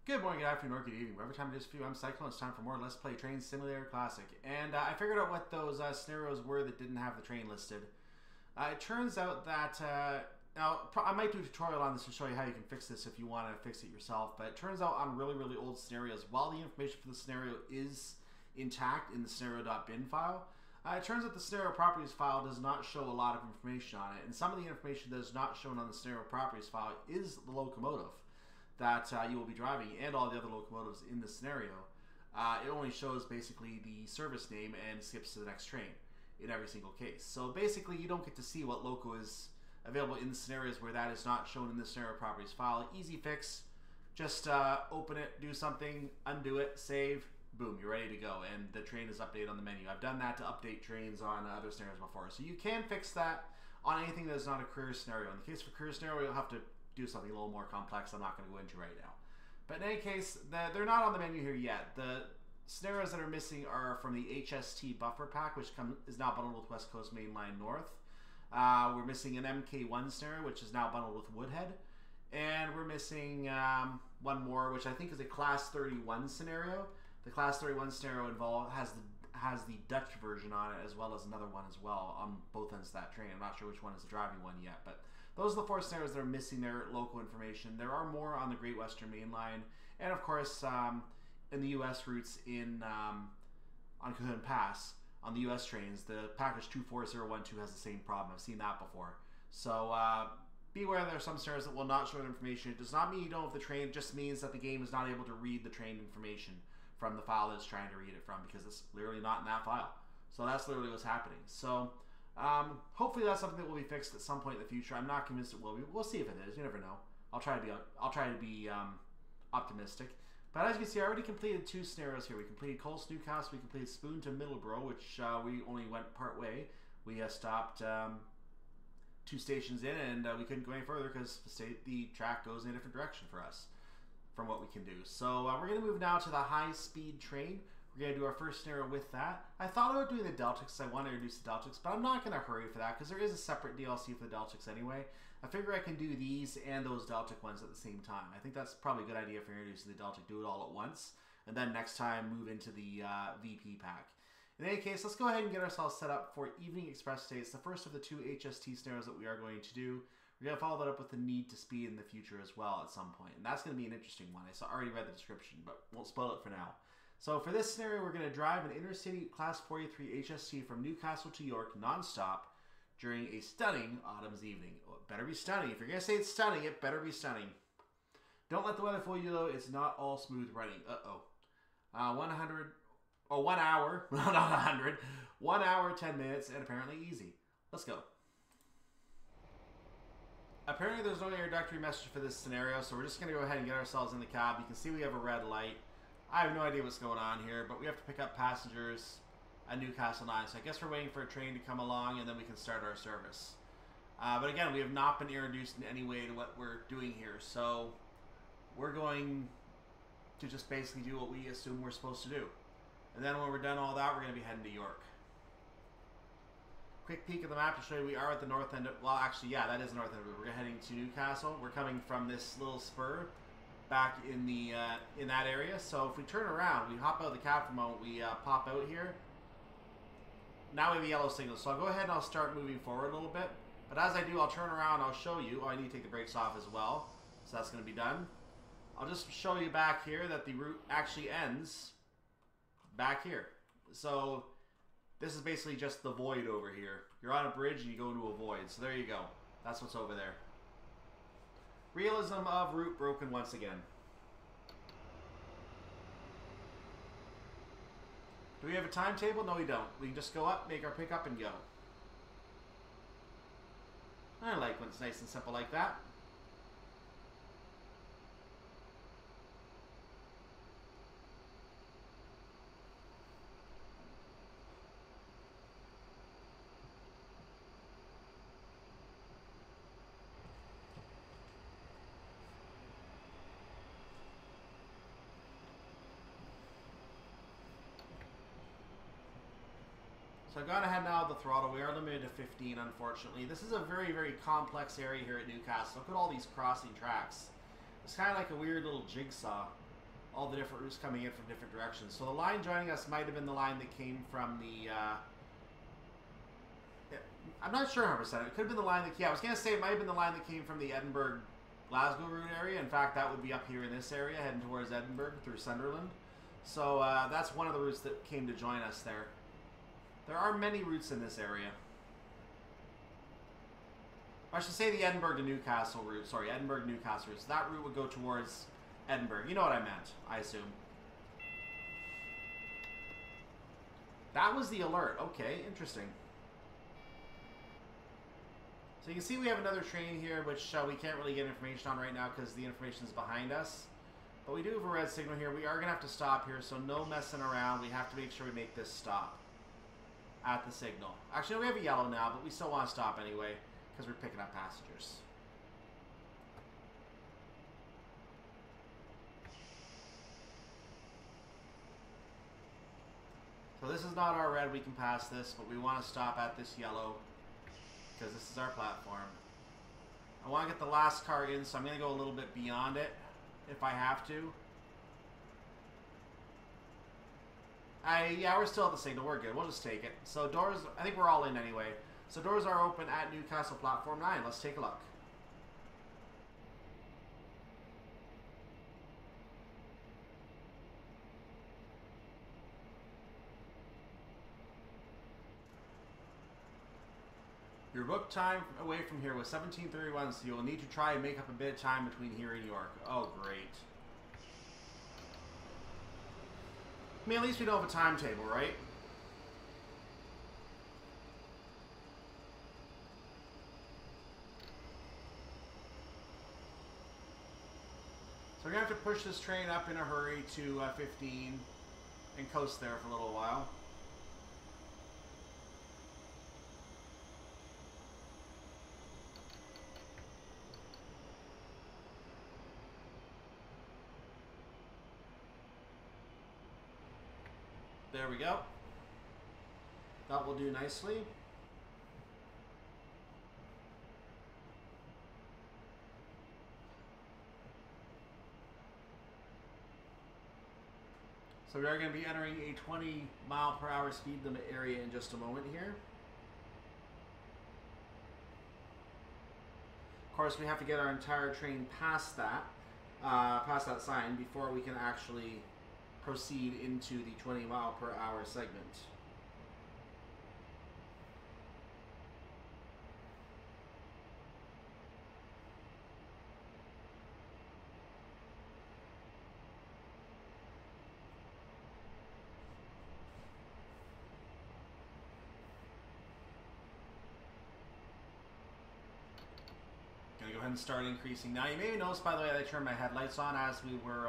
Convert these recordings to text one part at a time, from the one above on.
Good morning, good afternoon, or good evening. Whatever time it is for you, I'm Cyclone. It's time for more Let's Play Train Simulator Classic. And I figured out what those scenarios were that didn't have the train listed. It turns out that, now, I might do a tutorial on this to show you how you can fix this if you want to fix it yourself, but it turns out on really old scenarios, while the information for the scenario is intact in the scenario.bin file, it turns out the scenario properties file does not show a lot of information on it, and some of the information that is not shown on the scenario properties file is the locomotive that you will be driving and all the other locomotives in the scenario. It only shows basically the service name and skips to the next train in every single case. So basically you don't get to see what loco is available in the scenarios where that is not shown in the scenario properties file. Easy fix. Just open it, do something, undo it, save, boom, you're ready to go, and the train is updated on the menu. I've done that to update trains on other scenarios before. So you can fix that on anything that is not a career scenario. In the case of a career scenario, you'll have to do something a little more complex I'm not going to go into right now. But in any case, they're not on the menu here yet. The scenarios that are missing are from the HST buffer pack, which is now bundled with West Coast Main Line North. We're missing an MK1 scenario, which is now bundled with Woodhead. And we're missing one more, which I think is a Class 31 scenario. The Class 31 scenario has the Dutch version on it, as well as another one as well on both ends of that train. I'm not sure which one is the driving one yet, but those are the four scenarios that are missing their local information. There are more on the Great Western Main Line, and of course in the U.S. routes on Cahoon Pass, on the U.S. trains, the package 24012 has the same problem. I've seen that before. So be aware there are some scenarios that will not show the information. It does not mean you don't have the train, it just means that the game is not able to read the train information from the file that it's trying to read it from, because it's literally not in that file. So that's literally what's happening. So hopefully that's something that will be fixed at some point in the future. I'm not convinced it will be. We'll see if it is. You never know. I'll try to be optimistic. But as you can see, I already completed two scenarios here. We completed Colts Newcastle. We completed Spoon to Middleborough, which we only went part way. We stopped 2 stations in, and we couldn't go any further because the track goes in a different direction for us from what we can do. So we're going to move now to the high-speed train. We're going to do our first scenario with that. I thought about doing the Deltics because I want to introduce the Deltics, but I'm not going to hurry for that because there is a separate DLC for the Deltics anyway. I figure I can do these and those Deltic ones at the same time. I think that's probably a good idea for introducing the Deltic. Do it all at once, and then next time move into the VP pack. In any case, let's go ahead and get ourselves set up for Evening Express today. It's the first of the 2 HST scenarios that we are going to do. We're going to follow that up with the need to speed in the future as well at some point. And that's going to be an interesting one. I already read the description, but won't spoil it for now. So for this scenario, we're going to drive an intercity Class 43 HST from Newcastle to York non-stop during a stunning autumn's evening. Well, it better be stunning. If you're going to say it's stunning, it better be stunning. Don't let the weather fool you, though. It's not all smooth running. 1 hour, not 100. 1 hour, 10 minutes, and apparently easy. Let's go. Apparently there's no introductory message for this scenario, so we're just going to go ahead and get ourselves in the cab. You can see we have a red light. I have no idea what's going on here, but we have to pick up passengers at Newcastle 9. So I guess we're waiting for a train to come along, and then we can start our service. But again, we have not been introduced in any way to what we're doing here, so we're going to just basically do what we assume we're supposed to do. And then when we're done all that, we're going to be heading to York. Quick peek at the map to show you we are at the north end of, well, actually, yeah, that is the north end of it. We're heading to Newcastle. We're coming from this little spur back in the in that area. So if we turn around, we hop out of the cab for a moment, we pop out here. Now we have a yellow signal. So I'll go ahead and I'll start moving forward a little bit. But as I do, I'll turn around, I'll show you. Oh, I need to take the brakes off as well. So that's going to be done. I'll just show you back here that the route actually ends back here. So this is basically just the void over here. You're on a bridge and you go into a void. So there you go. That's what's over there. Realism of route broken once again. Do we have a timetable? No, we don't. We can just go up, make our pickup, and go. I like when it's nice and simple like that. So I've gone ahead now with the throttle. We are limited to 15, unfortunately. This is a very complex area here at Newcastle. Look at all these crossing tracks. It's kind of like a weird little jigsaw all the different routes coming in from different directions. So the line joining us might have been the line that came from the... I'm not sure 100%. It could have been the line that... Yeah, I was going to say it might have been the line that came from the Edinburgh-Glasgow route area. In fact, that would be up here in this area, heading towards Edinburgh through Sunderland. So that's one of the routes that came to join us there. There are many routes in this area. I should say the Edinburgh to Newcastle route. Sorry, Edinburgh to Newcastle route. So that route would go towards Edinburgh. You know what I meant, I assume. That was the alert. Okay, interesting. So you can see we have another train here, which we can't really get information on right now because the information is behind us. But we do have a red signal here. We are going to have to stop here, so no messing around. We have to make sure we make this stop at the signal. Actually, no, we have a yellow now, but we still want to stop anyway because we're picking up passengers. So this is not our red. We can pass this, but we want to stop at this yellow because this is our platform. I want to get the last car in, so I'm going to go a little bit beyond it if I have to. Yeah, we're still at the signal. We're good. We'll just take it. So doors, I think we're all in anyway. So doors are open at Newcastle Platform 9. Let's take a look. Your book time away from here was 17:31, so you'll need to try and make up a bit of time between here and York. Oh, great. I mean, at least we don't have a timetable, right? So we're going to have to push this train up in a hurry to 15 and coast there for a little while. There we go. That will do nicely. So we are going to be entering a 20-mile-per-hour speed limit area in just a moment here. Of course, we have to get our entire train past that sign before we can actually proceed into the 20-mile-per-hour segment. Gonna go ahead and start increasing. Now, you may notice, by the way, that I turned my headlights on as we were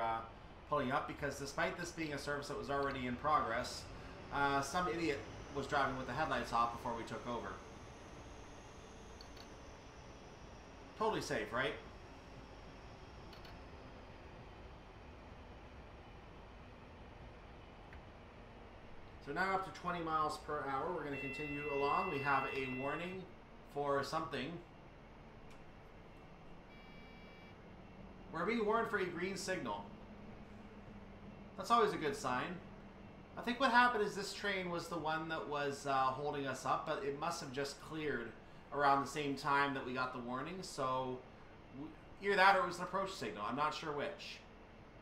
pulling up, because despite this being a service that was already in progress, some idiot was driving with the headlights off before we took over. Totally safe, right? So now up to 20 miles per hour. We're going to continue along. We have a warning for something. We're being warned for a green signal. That's always a good sign. I think what happened is this train was the one that was holding us up, but it must have just cleared around the same time that we got the warning. So either that or it was an approach signal. I'm not sure which.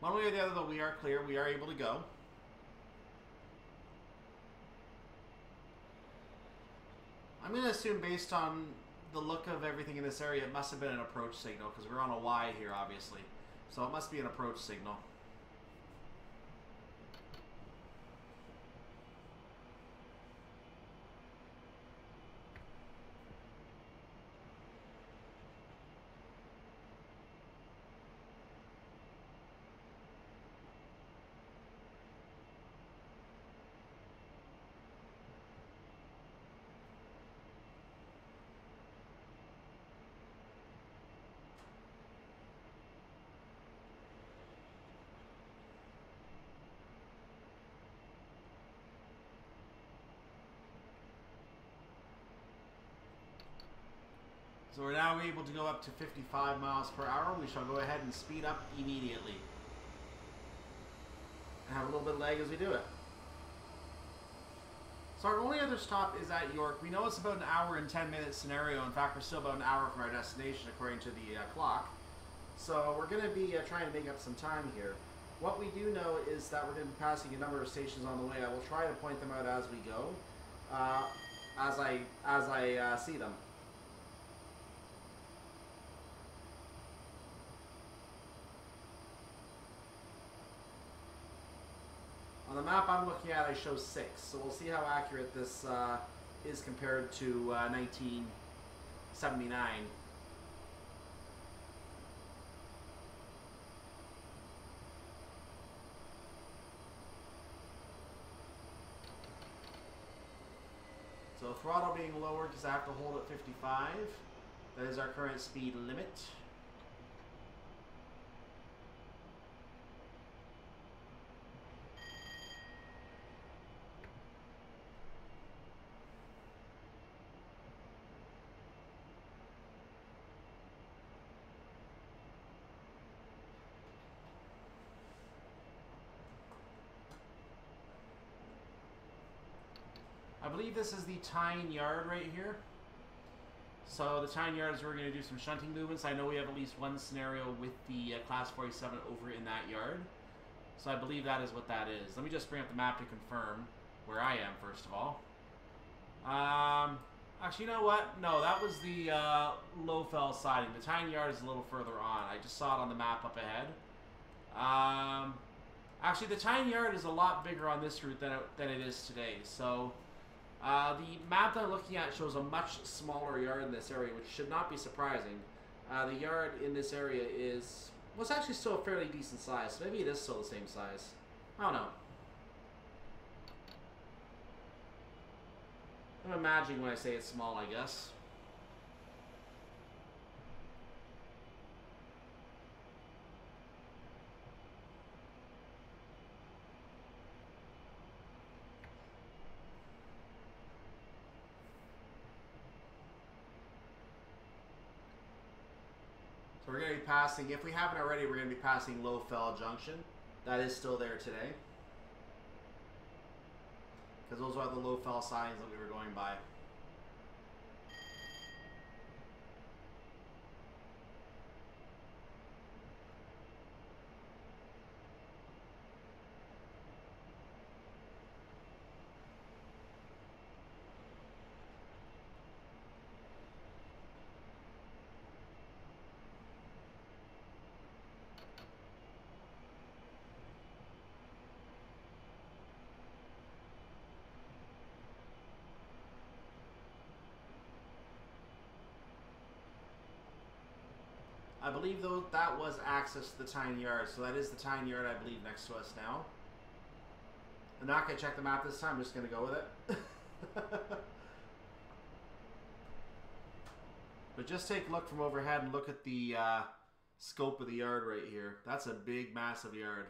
One way or the other, though, we are clear. We are able to go. I'm going to assume, based on the look of everything in this area, it must have been an approach signal, because we're on a Y here, obviously. So it must be an approach signal. So we're now able to go up to 55 miles per hour. We shall go ahead and speed up immediately. little bit of lag as we do it. So our only other stop is at York. We know it's about an hour and 10 minute scenario. In fact, we're still about an hour from our destination according to the clock. So we're going to be trying to make up some time here. What we do know is that we're going to be passing a number of stations on the way. I will try to point them out as we go, as I see them. On the map I'm looking at, I show 6, so we'll see how accurate this is compared to 1979. So throttle being lowered because I have to hold at 55. That is our current speed limit. I believe this is the Tyne Yard right here. So the Tyne Yard is where we're going to do some shunting movements. I know we have at least one scenario with the Class 47 over in that yard. So I believe that is what that is. Let me just bring up the map to confirm where I am first of all. Actually, you know what? No, that was the Lowfell siding. The Tyne Yard is a little further on. I just saw it on the map up ahead. Actually, the Tyne Yard is a lot bigger on this route than it is today. So the map that I'm looking at shows a much smaller yard in this area, which should not be surprising. The yard in this area is, well, it's actually still a fairly decent size. So maybe it is still the same size. I don't know. I'm imagining when I say it's small, I guess. So we're going to be passing, if we haven't already, we're going to be passing Lowfell Junction. That is still there today. Because those are the Lowfell signs that we were going by. I believe though that was access to the Tyne Yard, so that is the Tyne Yard I believe next to us now. I'm not going to check the map this time, I'm just going to go with it. But just take a look from overhead and look at the scope of the yard right here. That's a big, massive yard.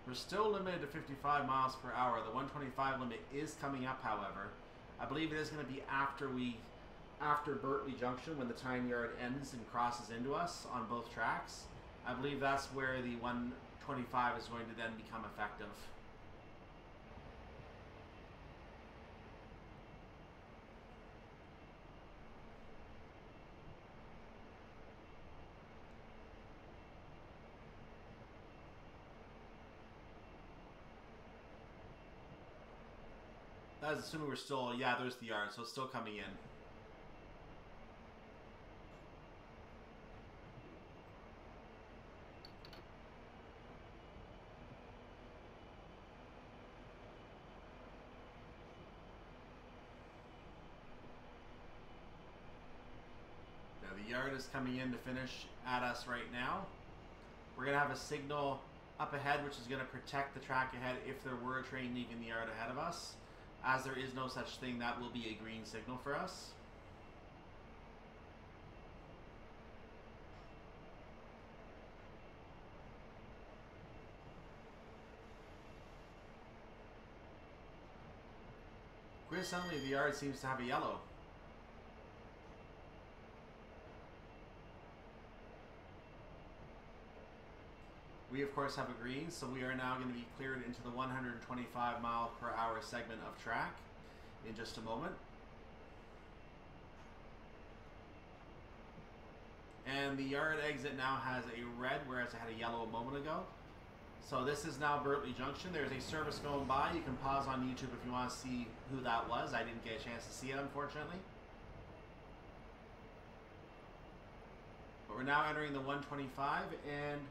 We're still limited to 55 miles per hour. The 125 limit is coming up, however. I believe it is going to be after Bertley Junction, when the Tyne Yard ends and crosses into us on both tracks. I believe that's where the 125 is going to then become effective. I was assuming we're still, yeah, there's the yard, so it's still coming in. Yeah, the yard is coming in to finish at us right now. We're going to have a signal up ahead, which is going to protect the track ahead if there were a train leaving the yard ahead of us. As there is no such thing, that will be a green signal for us. Coincidentally, the yard seems to have a yellow. We, of course, have a green, so we are now going to be cleared into the 125 mile per hour segment of track in just a moment. And the yard exit now has a red, whereas it had a yellow a moment ago. So this is now Bertley Junction. There's a service going by. You can pause on YouTube if you want to see who that was. I didn't get a chance to see it, unfortunately. But we're now entering the 125, and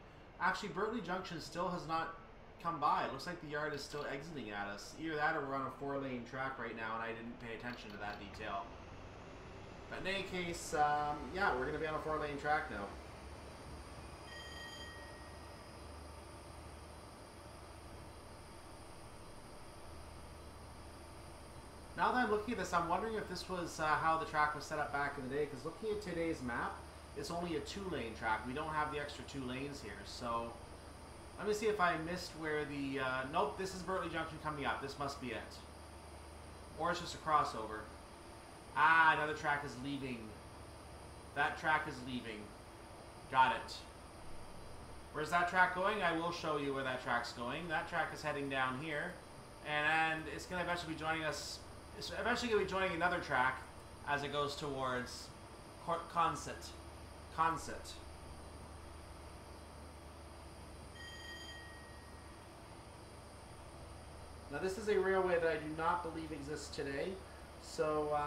actually Bertley Junction still has not come by. It looks like the yard is still exiting at us. Either that or we're on a 4-lane track right now, and I didn't pay attention to that detail. But in any case, yeah, we're going to be on a 4-lane track now. Now that I'm looking at this, I'm wondering if this was how the track was set up back in the day, because looking at today's map, it's only a 2-lane track. We don't have the extra 2 lanes here, so let me see if I missed where the... nope, this is Bertley Junction coming up. This must be it. Or it's just a crossover. Ah, another track is leaving. That track is leaving. Got it. Where's that track going? I will show you where that track's going. That track is heading down here, and it's going to eventually be joining us. It's eventually going to be joining another track as it goes towards Consett. Now this is a railway that I do not believe exists today, so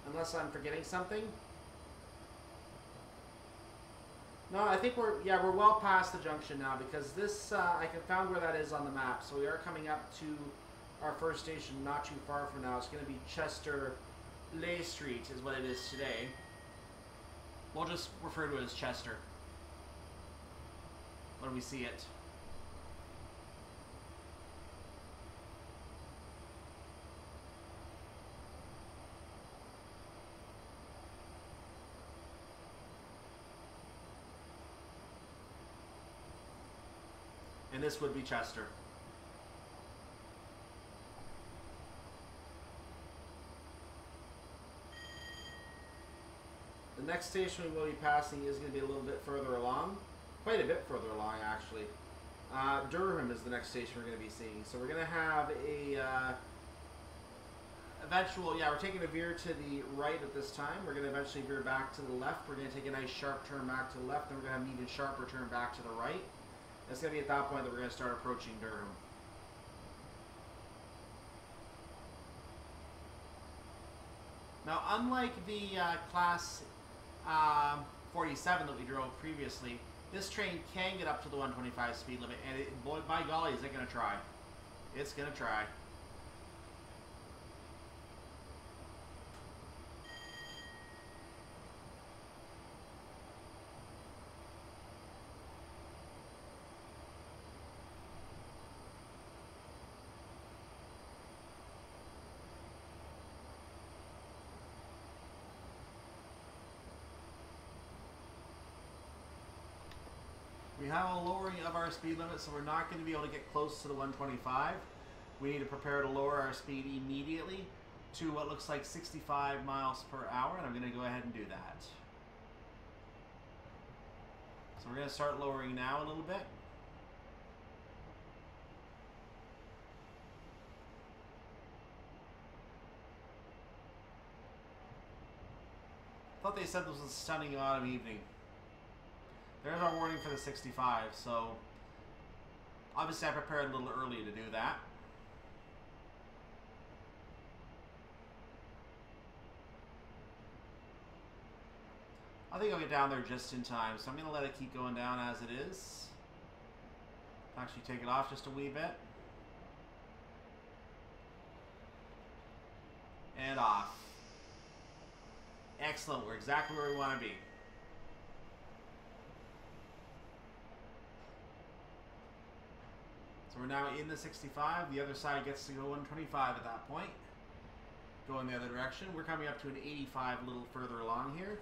unless I'm forgetting something. No, I think we're well past the junction now, because this I found where that is on the map. So we are coming up to our first station not too far from now. It's going to be Chester Lay Street is what it is today. We'll just refer to it as Chester when we see it. And this would be Chester. The next station we will be passing is going to be a little bit further along. Quite a bit further along, actually. Durham is the next station we're going to be seeing. So we're going to have a eventual, we're taking a veer to the right at this time. We're going to eventually veer back to the left. We're going to take a nice sharp turn back to the left. Then we're going to have an even sharper turn back to the right. It's going to be at that point that we're going to start approaching Durham. Now, unlike the Class 47 that we drove previously, this train can get up to the 125 speed limit, and boy, by golly, is it going to try. It's going to try. We have a lowering of our speed limit, so we're not going to be able to get close to the 125. We need to prepare to lower our speed immediately to what looks like 65 miles per hour, and I'm going to go ahead and do that. So we're going to start lowering now a little bit. I thought they said this was a stunning autumn evening. There's our warning for the 65, so obviously I prepared a little early to do that. I think I'll get down there just in time, so I'm going to let it keep going down as it is. Actually take it off just a wee bit. And off. Excellent, we're exactly where we want to be. So we're now in the 65. The other side gets to go 125 at that point. Go in the other direction. We're coming up to an 85 a little further along here.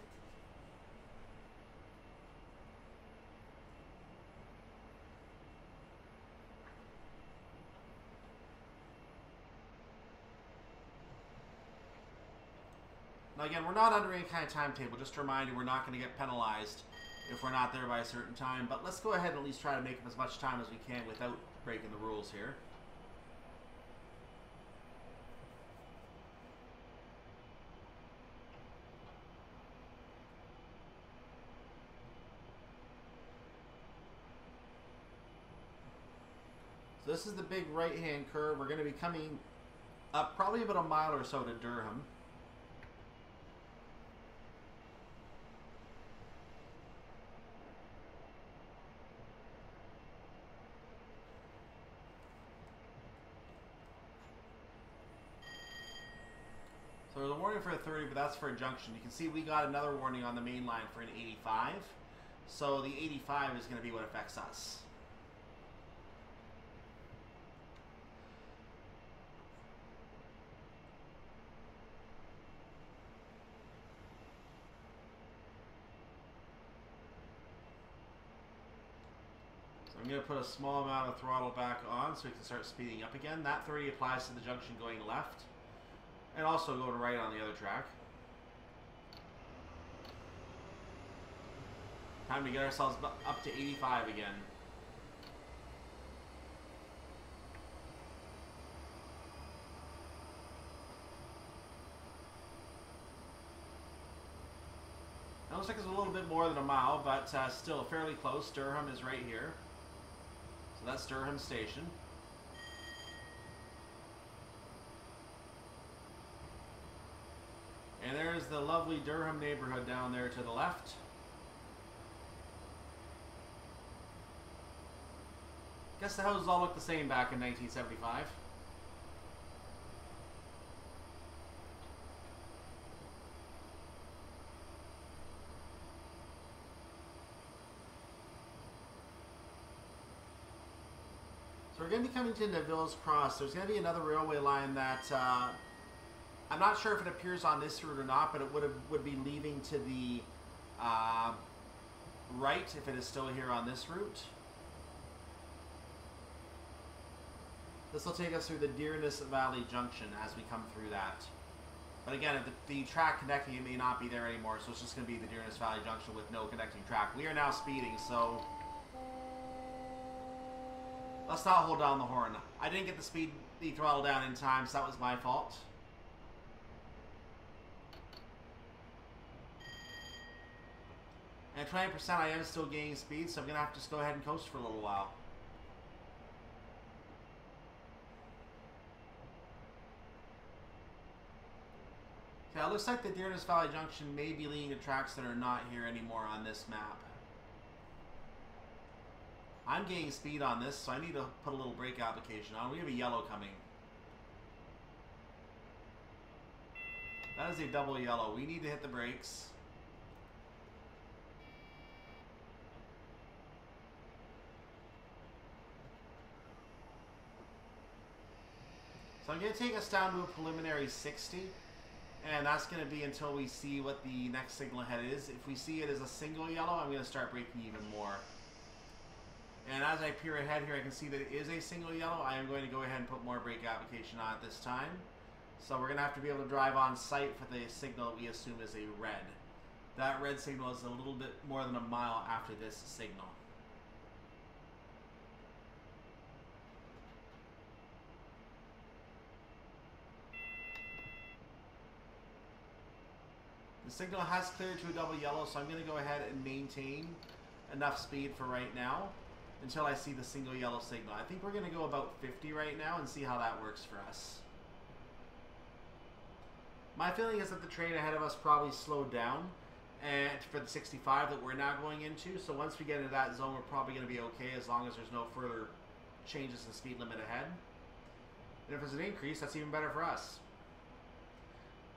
Now again, we're not under any kind of timetable. Just a reminder, we're not going to get penalized if we're not there by a certain time. But let's go ahead and at least try to make up as much time as we can without breaking the rules here. So this is the big right-hand curve. We're going to be coming up probably about a mile or so to Durham. So there's a warning for a 30, but that's for a junction. You can see we got another warning on the main line for an 85. So the 85 is going to be what affects us. So I'm going to put a small amount of throttle back on so we can start speeding up again. That 30 applies to the junction going left. And also going right on the other track. Time to get ourselves up to 85 again. It looks like it's a little bit more than a mile, but still fairly close. Durham is right here. So that's Durham Station. And there's the lovely Durham neighborhood down there to the left. Guess the houses all look the same back in 1975. So we're going to be coming to Neville's Cross. There's going to be another railway line that I'm not sure if it appears on this route or not, but it would be leaving to the right if it is still here on this route. This will take us through the Dearness Valley Junction as we come through that. But again, if the track connecting it may not be there anymore, so it's just going to be the Dearness Valley Junction with no connecting track. We are now speeding, so let's not hold down the horn. I didn't get the throttle down in time, so that was my fault. And 20% I am still gaining speed, so I'm going to have to just go ahead and coast for a little while. Okay, it looks like the Dearness Valley Junction may be leading to tracks that are not here anymore on this map. I'm gaining speed on this, so I need to put a little brake application on. We have a yellow coming. That is a double yellow. We need to hit the brakes. So I'm going to take us down to a preliminary 60, and that's going to be until we see what the next signal ahead is. If we see it as a single yellow, I'm going to start braking even more. And as I peer ahead here, I can see that it is a single yellow. I am going to go ahead and put more brake application on it this time. So we're going to have to be able to drive on site for the signal that we assume is a red. That red signal is a little bit more than a mile after this signal. The signal has cleared to a double yellow, so I'm going to go ahead and maintain enough speed for right now until I see the single yellow signal. I think we're going to go about 50 right now and see how that works for us. My feeling is that the train ahead of us probably slowed down and for the 65 that we're now going into, so once we get into that zone, we're probably going to be okay as long as there's no further changes in speed limit ahead. And if there's an increase, that's even better for us.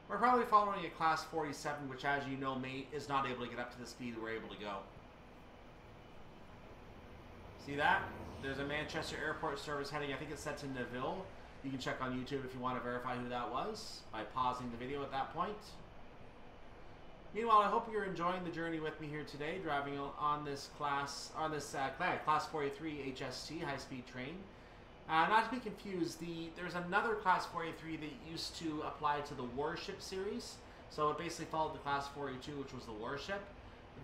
We're probably following a class 47, which, as you know, is not able to get up to the speed we're able to go. See that? There's a Manchester Airport service heading, I think it's set to Neville. You can check on YouTube if you want to verify who that was by pausing the video at that point. Meanwhile, I hope you're enjoying the journey with me here today, driving on this class 483 HST high-speed train. Not to be confused, there's another class 483 that used to apply to the warship series. So it basically followed the class 482, which was the warship.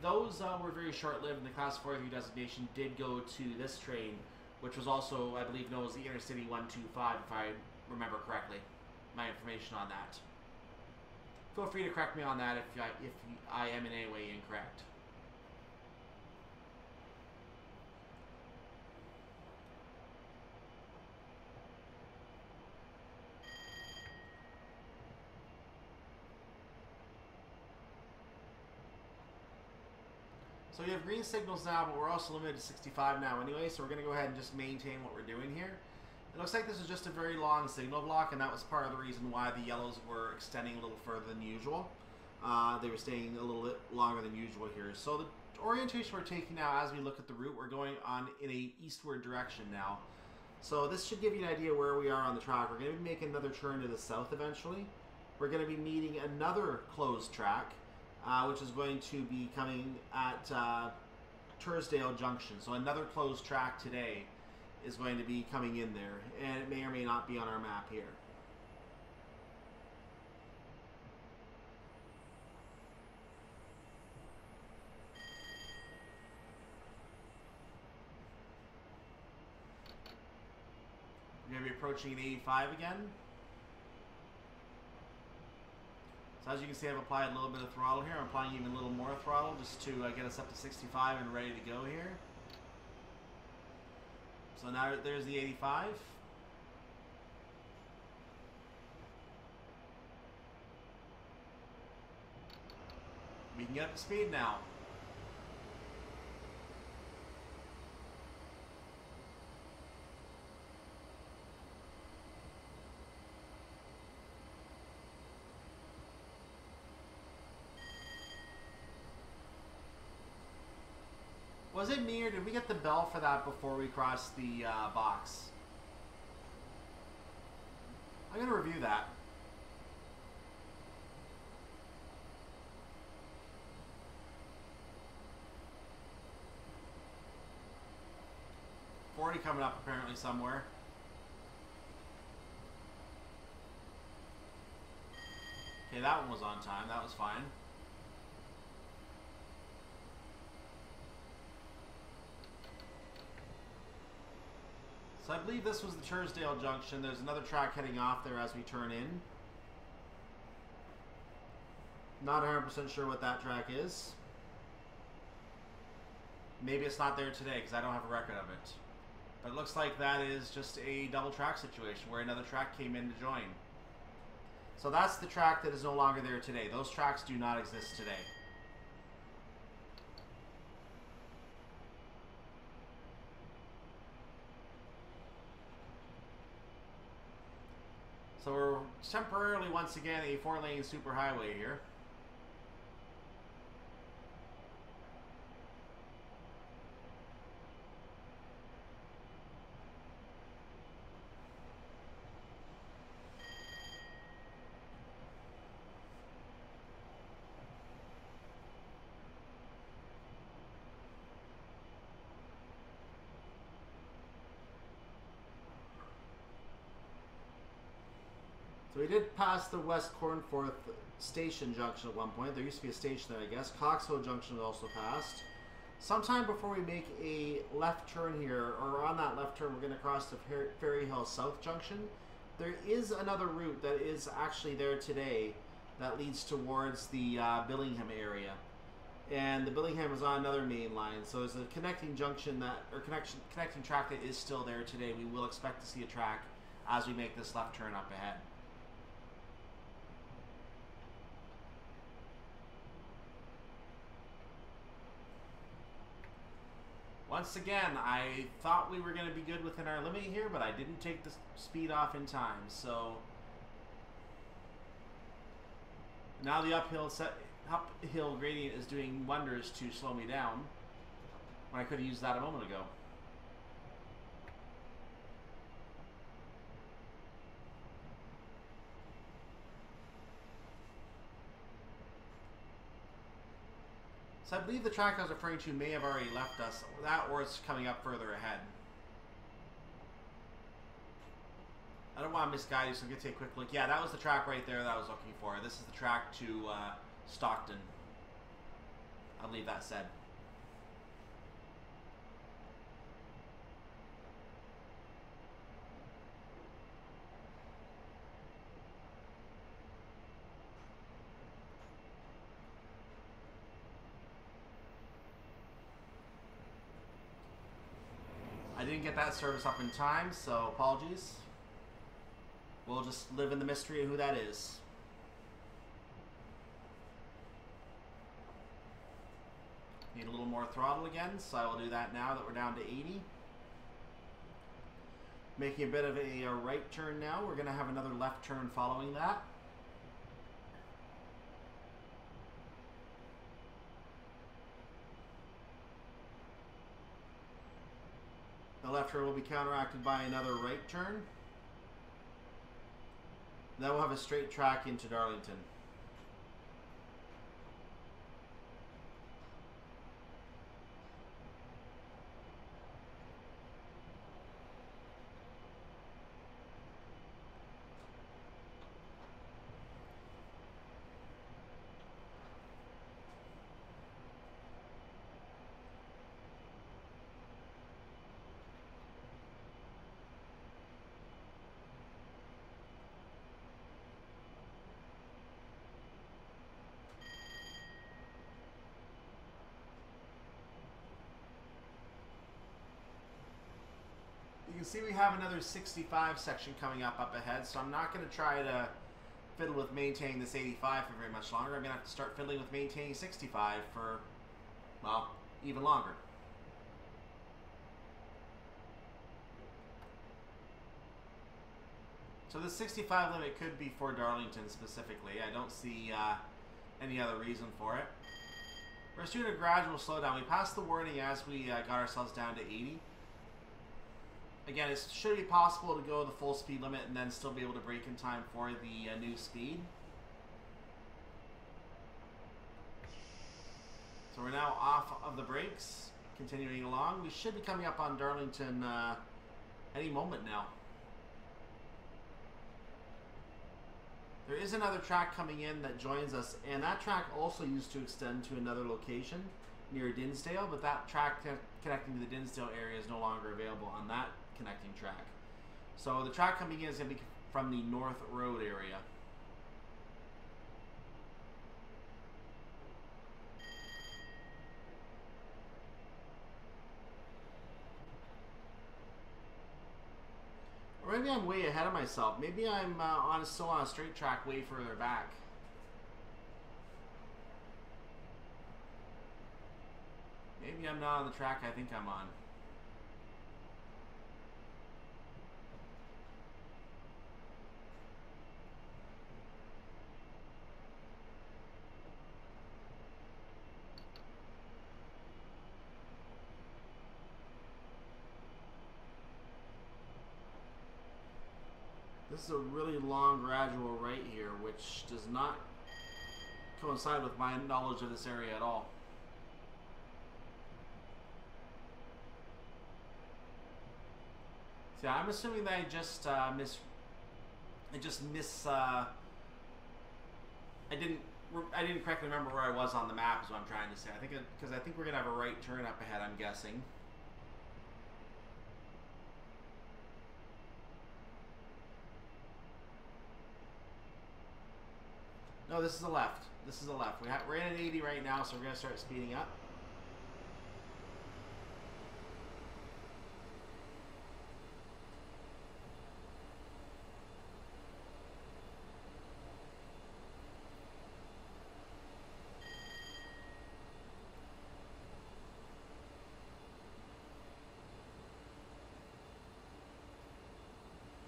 Those were very short-lived, and the class 483 designation did go to this train, which was also, I believe, known as the Intercity 125, if I remember correctly. My information on that. Feel free to correct me on that if I am in any way incorrect. So we have green signals now, but we're also limited to 65 now anyway, so we're going to go ahead and just maintain what we're doing here. It looks like this is just a very long signal block, and that was part of the reason why the yellows were extending a little further than usual. They were staying a little bit longer than usual here. So the orientation we're taking now as we look at the route, we're going on in a eastward direction now. So this should give you an idea where we are on the track. We're going to be making another turn to the south eventually. We're going to be meeting another closed track, which is going to be coming at Tursdale Junction. So another closed track today is going to be coming in there, and it may or may not be on our map here. We're going to be approaching an 85 again. So as you can see, I've applied a little bit of throttle here. I'm applying even a little more throttle just to get us up to 65 and ready to go here. So now there's the 85. We can get up to speed now. Was it me, or did we get the bell for that before we crossed the box? I'm going to review that. $40 coming up apparently somewhere. Okay, that one was on time. That was fine. So I believe this was the Tursdale Junction. There's another track heading off there as we turn in. Not 100% sure what that track is. Maybe it's not there today because I don't have a record of it. But it looks like that is just a double track situation where another track came in to join. So that's the track that is no longer there today. Those tracks do not exist today. So we're temporarily, once again, a 4-lane superhighway here. So we did pass the West Cornforth Station Junction at one point. There used to be a station there, I guess. Coxhill Junction was also passed. Sometime before we make a left turn here, or on that left turn, we're going to cross the Ferry Hill South Junction. There is another route that is actually there today that leads towards the Billingham area. And the Billingham is on another main line. So there's a connecting junction that, or connecting track that is still there today. We will expect to see a track as we make this left turn up ahead. Once again, I thought we were going to be good within our limit here, but I didn't take the speed off in time. So now the uphill gradient is doing wonders to slow me down when I could have used that a moment ago. So I believe the track I was referring to may have already left us. That or it's coming up further ahead. I don't want to misguide you, so I'm going to take a quick look. Yeah, that was the track right there that I was looking for. This is the track to Stockton. I'll leave that said. I didn't get that service up in time, so apologies. We'll just live in the mystery of who that is. Need a little more throttle again, so I will do that now that we're down to 80. Making a bit of a right turn now. We're going to have another left turn following that. The left turn will be counteracted by another right turn. Then we'll have a straight track into Darlington. You can see we have another 65 section coming up ahead, so I'm not going to try to fiddle with maintaining this 85 for very much longer. I'm going to have to start fiddling with maintaining 65 for, well, even longer. So the 65 limit could be for Darlington specifically. I don't see any other reason for it. We're just doing a gradual slowdown. We passed the warning as we got ourselves down to 80. Again, it should be possible to go the full speed limit and then still be able to brake in time for the new speed. So we're now off of the brakes, continuing along. We should be coming up on Darlington any moment now. There is another track coming in that joins us, and that track also used to extend to another location near Dinsdale, but that track connecting to the Dinsdale area is no longer available on that connecting track. So the track coming in is going to be from the North Road area. Or maybe I'm way ahead of myself. Maybe I'm still on a straight track way further back. Maybe I'm not on the track I think I'm on. This is a really long gradual right here, which does not coincide with my knowledge of this area at all. See, I'm assuming that I didn't correctly remember where I was on the map is what I'm trying to say. Because I think we're gonna have a right turn up ahead, I'm guessing. No, this is a left. This is a left. We're in at 80 right now, so we're going to start speeding up.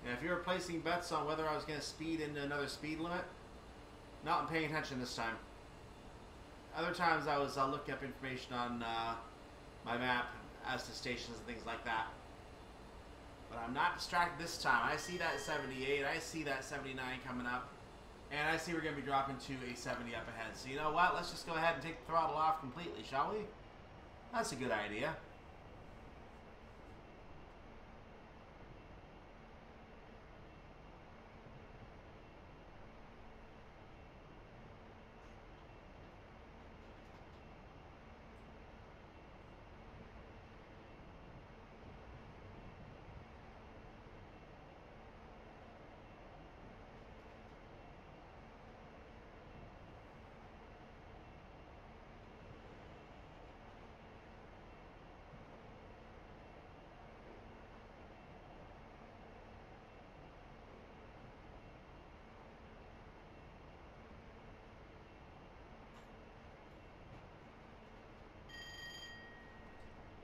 And if you were placing bets on whether I was going to speed into another speed limit, not paying attention this time. Other times I was looking up information on my map as to stations and things like that. But I'm not distracted this time. I see that 78. I see that 79 coming up. And I see we're going to be dropping to a 70 up ahead. So you know what? Let's just go ahead and take the throttle off completely, shall we? That's a good idea.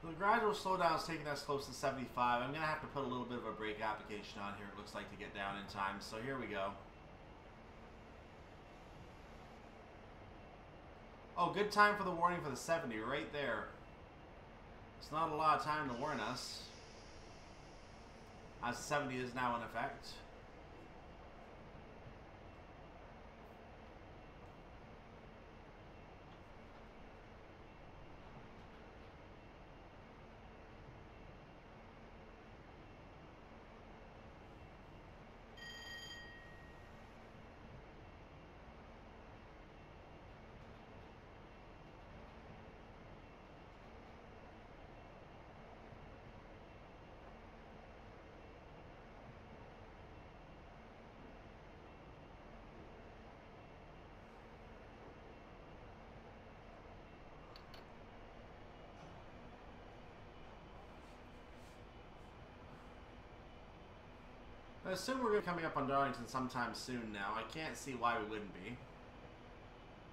The gradual slowdown is taking us close to 75. I'm going to have to put a little bit of a brake application on here, it looks like, to get down in time. So here we go. Oh, good time for the warning for the 70, right there. It's not a lot of time to warn us, as 70 is now in effect. I assume we're going to be coming up on Darlington sometime soon now. I can't see why we wouldn't be.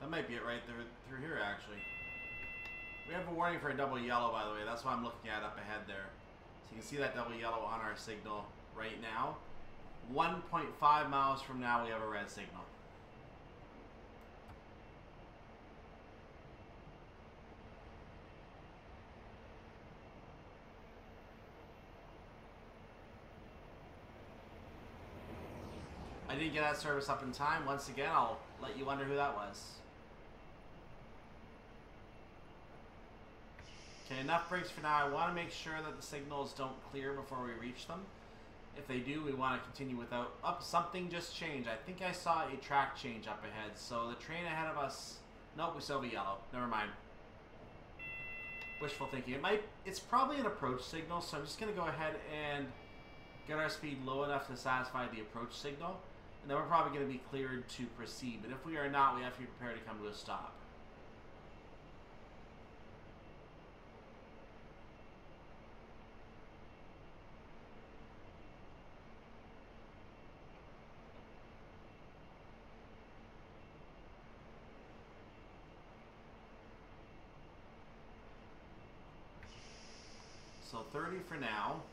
That might be it right there through here, actually. We have a warning for a double yellow, by the way. That's what I'm looking at up ahead there. So you can see that double yellow on our signal right now. 1.5 miles from now, we have a red signal. I didn't get that service up in time. Once again, I'll let you wonder who that was. Okay, enough brakes for now. I want to make sure that the signals don't clear before we reach them. If they do, we want to continue without... Oh, something just changed. I think I saw a track change up ahead. So the train ahead of us... Nope, we still have a yellow. Never mind. Wishful thinking. It's probably an approach signal, so I'm just going to go ahead and get our speed low enough to satisfy the approach signal. And then we're probably going to be cleared to proceed. But if we are not, we have to be prepared to come to a stop. So 30 for now.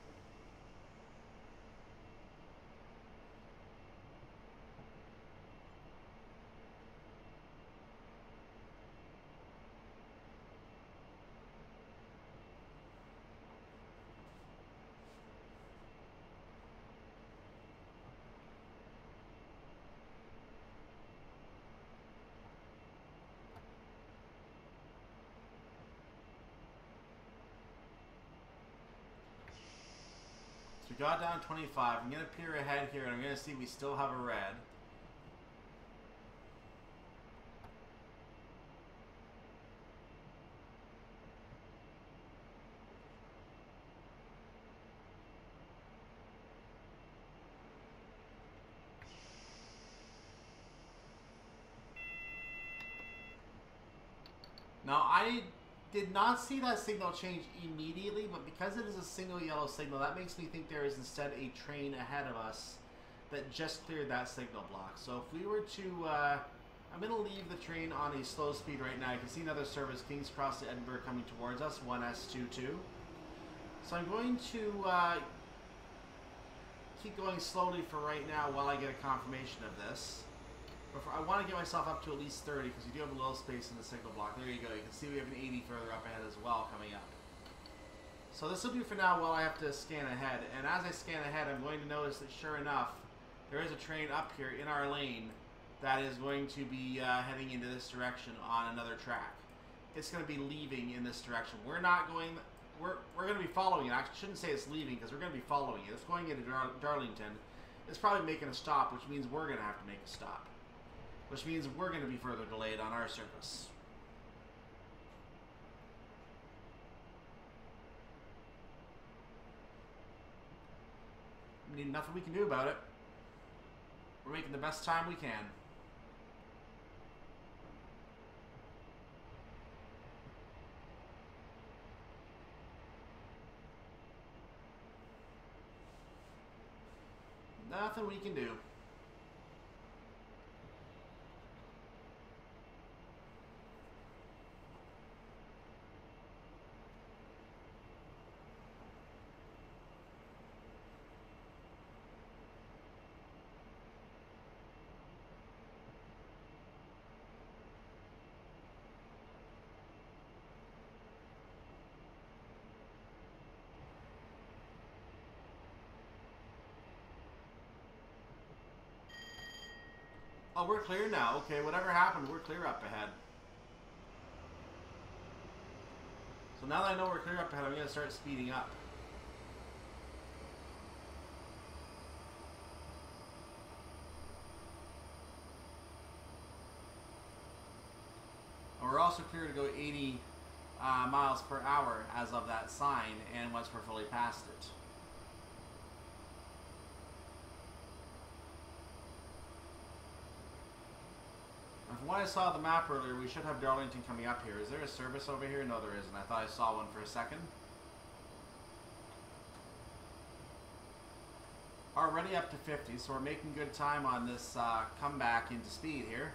We got down 25. I'm going to peer ahead here, and I'm going to see we still have a red. Now, I did not see that signal change immediately, but because it is a single yellow signal, that makes me think there is instead a train ahead of us that just cleared that signal block. So if we were to, I'm going to leave the train on a slow speed right now. You can see another service, King's Cross to Edinburgh, coming towards us, 1S22. So I'm going to keep going slowly for right now while I get a confirmation of this. I want to get myself up to at least 30 because you do have a little space in the signal block. There you go. You can see we have an 80 further up ahead as well coming up. So this will do for now while I have to scan ahead. And as I scan ahead, I'm going to notice that sure enough, there is a train up here in our lane that is going to be heading into this direction on another track. It's going to be leaving in this direction. We're not going... We're going to be following it. I shouldn't say it's leaving because we're going to be following it. It's going into Darlington. It's probably making a stop, which means we're going to have to make a stop. Which means we're going to be further delayed on our service. Nothing we can do about it. We're making the best time we can. Nothing we can do. Oh, we're clear now. Okay, whatever happened, we're clear up ahead. So now that I know we're clear up ahead, I'm going to start speeding up. And we're also clear to go 80 miles per hour as of that sign, and once we're fully past it. From what I saw on the map earlier, we should have Darlington coming up here. Is there a service over here? No, there isn't. I thought I saw one for a second. Already up to 50, so we're making good time on this comeback into speed here.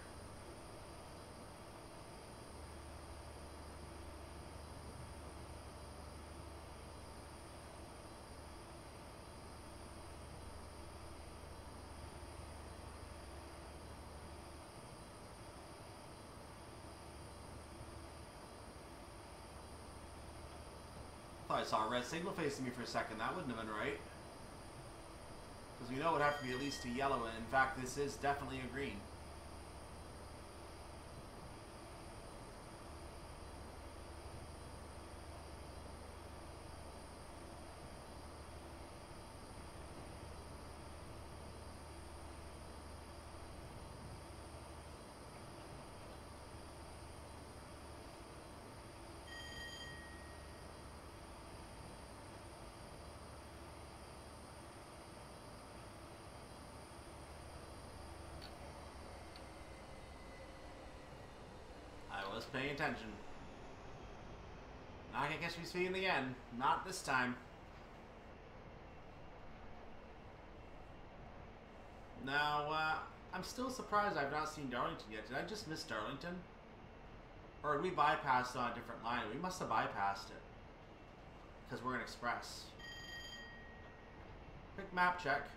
I saw a red signal facing me for a second. That wouldn't have been right. Because we know it would have to be at least a yellow, and in fact this is definitely a green. I was paying attention. Not gonna catch me speeding again. Not this time. Now, I'm still surprised I've not seen Darlington yet. Did I just miss Darlington? Or did we bypass it on a different line? We must have bypassed it. Because we're an express. Quick map check.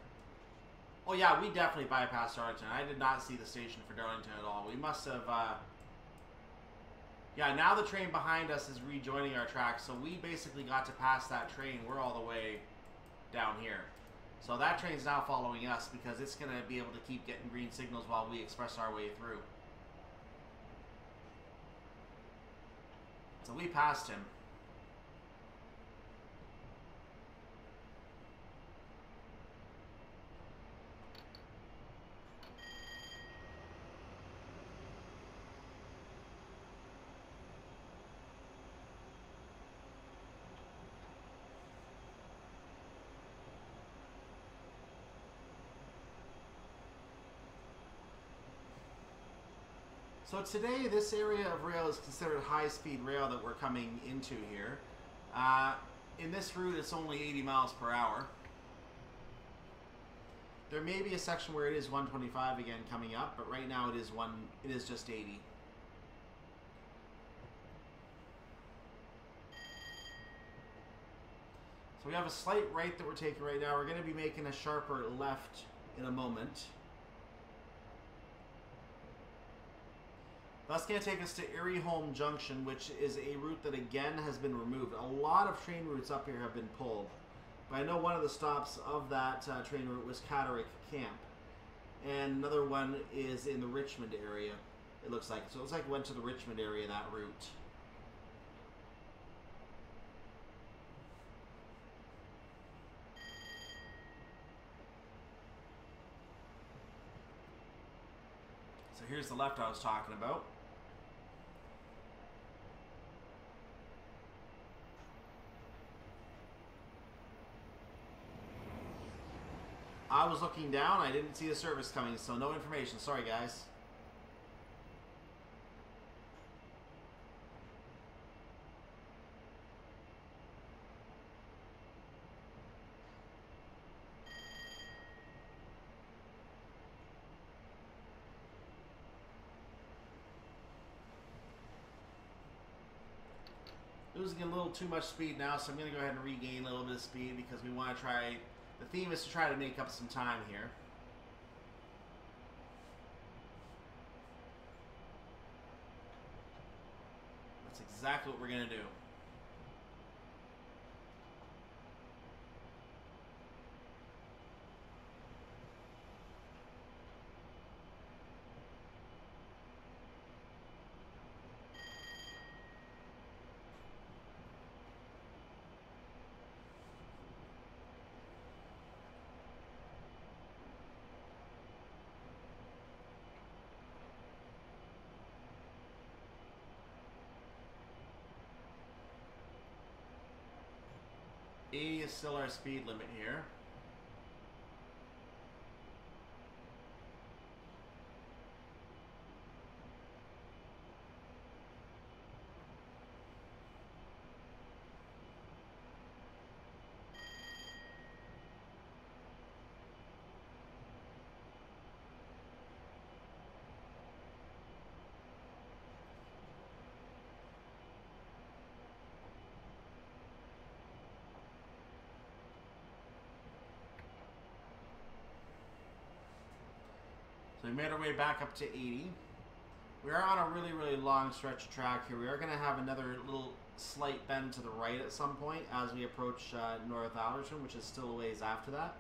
Oh yeah, we definitely bypassed Darlington. I did not see the station for Darlington at all. We must have... Yeah, now the train behind us is rejoining our track, so we basically got to pass that train. We're all the way down here. So that train's now following us because it's going to be able to keep getting green signals while we express our way through. So we passed him. So today, this area of rail is considered high-speed rail that we're coming into here. In this route, it's only 80 miles per hour. There may be a section where it is 125 again coming up, but right now it is just 80. So we have a slight right that we're taking right now. We're going to be making a sharper left in a moment. That's going to take us to Erie-Holme Junction, which is a route that again has been removed. A lot of train routes up here have been pulled. But I know one of the stops of that train route was Catterick Camp. and another one is in the Richmond area, it looks like. So it looks like it went to the Richmond area, that route. So here's the left I was talking about. I was looking down, I didn't see the service coming, so no information. Sorry, guys. Losing a little too much speed now, so I'm going to go ahead and regain a little bit of speed because we want to try... The theme is to try to make up some time here. That's exactly what we're going to do. E is still our speed limit here. So we made our way back up to 80. We are on a really, really long stretch of track here. We are going to have another little slight bend to the right at some point as we approach Northallerton, which is still a ways after that.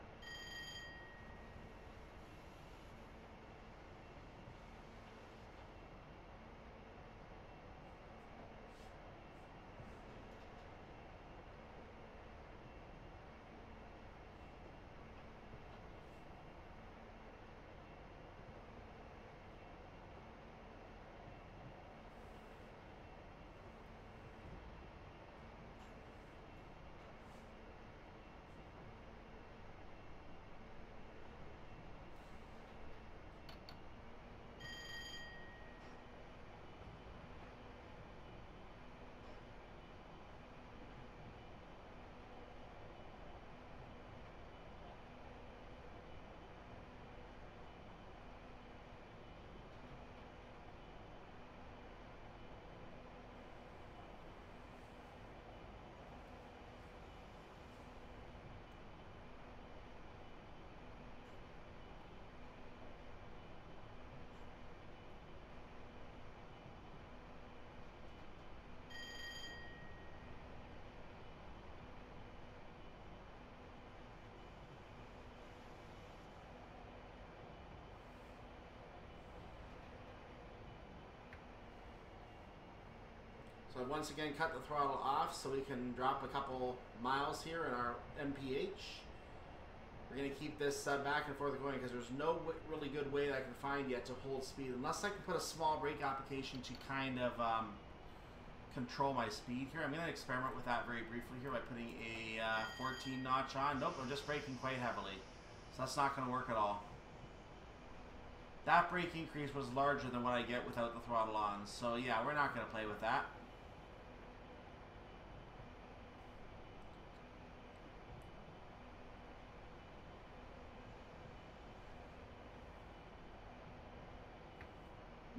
So I once again cut the throttle off so we can drop a couple miles here in our MPH. We're going to keep this back and forth going because there's no really good way that I can find yet to hold speed, unless I can put a small brake application to kind of control my speed here. I'm going to experiment with that very briefly here by putting a 14 notch on. Nope, I'm just braking quite heavily. So that's not going to work at all. That brake increase was larger than what I get without the throttle on. So yeah, we're not going to play with that.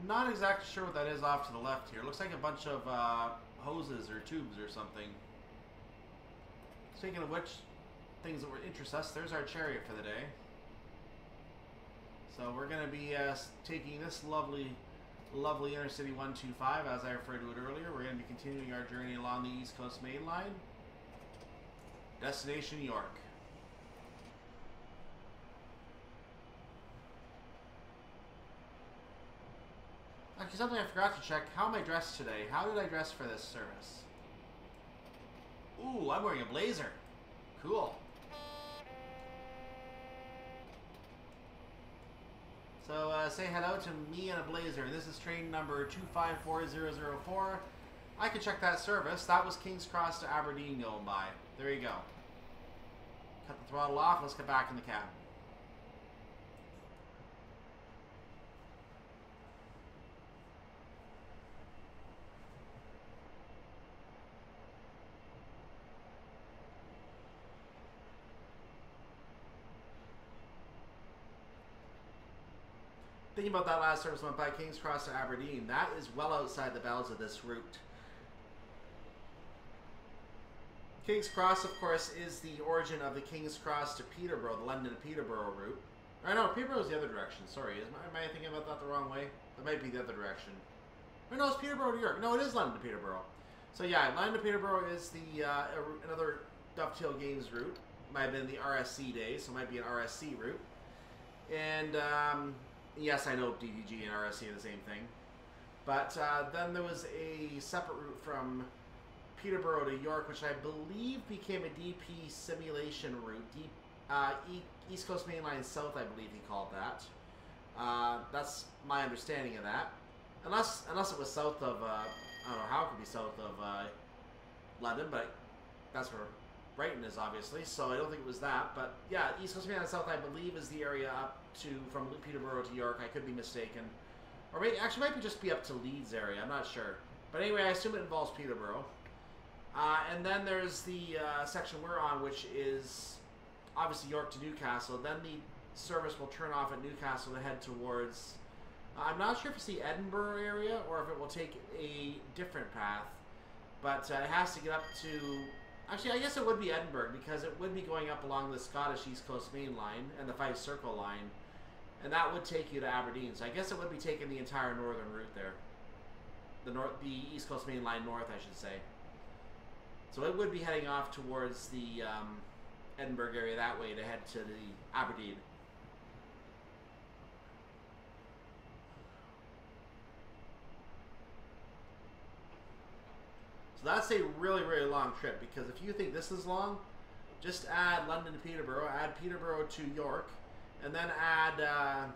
Not exactly sure what that is off to the left here. Looks like a bunch of hoses or tubes or something. Speaking of which, things that would interest us, there's our chariot for the day. So we're going to be taking this lovely Intercity 125, as I referred to it earlier. We're going to be continuing our journey along the East Coast Main Line. Destination York. Actually, something I forgot to check. How am I dressed today? How did I dress for this service? Ooh, I'm wearing a blazer. Cool. So say hello to me in a blazer. This is train number 254004. I can check that service. That was King's Cross to Aberdeen going by. There you go. Cut the throttle off. Let's get back in the cab. Thinking about that last service went by King's Cross to Aberdeen. That is well outside the bounds of this route. King's Cross, of course, is the origin of the King's Cross to Peterborough, the London to Peterborough route. Or no, Peterborough is the other direction. Sorry, am I thinking about that the wrong way? That might be the other direction. Or no, it's Peterborough to York. No, it is London to Peterborough. So yeah, London to Peterborough is the another Dovetail Games route. Might have been the RSC days, so it might be an RSC route. And yes, I know DDG and RSC are the same thing. But then there was a separate route from Peterborough to York, which I believe became a DP simulation route. East Coast Main Line South, I believe he called that. That's my understanding of that. Unless it was south of, I don't know how it could be south of London, but that's where Brighton is, obviously, so I don't think it was that. But yeah, East Coast Main Line South, I believe, is the area up to, from Peterborough to York. I could be mistaken. Or maybe, actually, might just be up to Leeds area, I'm not sure. But anyway, I assume it involves Peterborough. And then there's the section we're on, which is obviously York to Newcastle. Then the service will turn off at Newcastle to head towards, I'm not sure if it's the Edinburgh area or if it will take a different path. But it has to get up to, actually I guess it would be Edinburgh, because it would be going up along the Scottish East Coast Main Line and the Five Circle Line. And that would take you to Aberdeen. So I guess it would be taking the entire northern route there. The East Coast Main Line north, I should say. So it would be heading off towards the Edinburgh area that way to head to the Aberdeen. So that's a really, really long trip, because if you think this is long, just add London to Peterborough, add Peterborough to York, and then add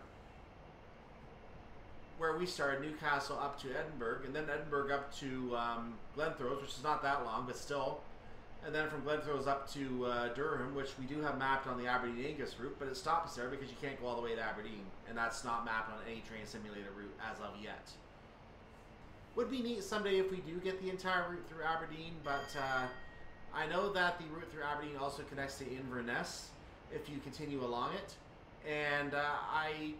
where we started, Newcastle up to Edinburgh, and then Edinburgh up to Glenthrows, which is not that long, but still. And then from Glenthrows up to Durham, which we do have mapped on the Aberdeen-Angus route, but it stops there because you can't go all the way to Aberdeen, and that's not mapped on any train simulator route as of yet. Would be neat someday if we do get the entire route through Aberdeen, but I know that the route through Aberdeen also connects to Inverness if you continue along it, and I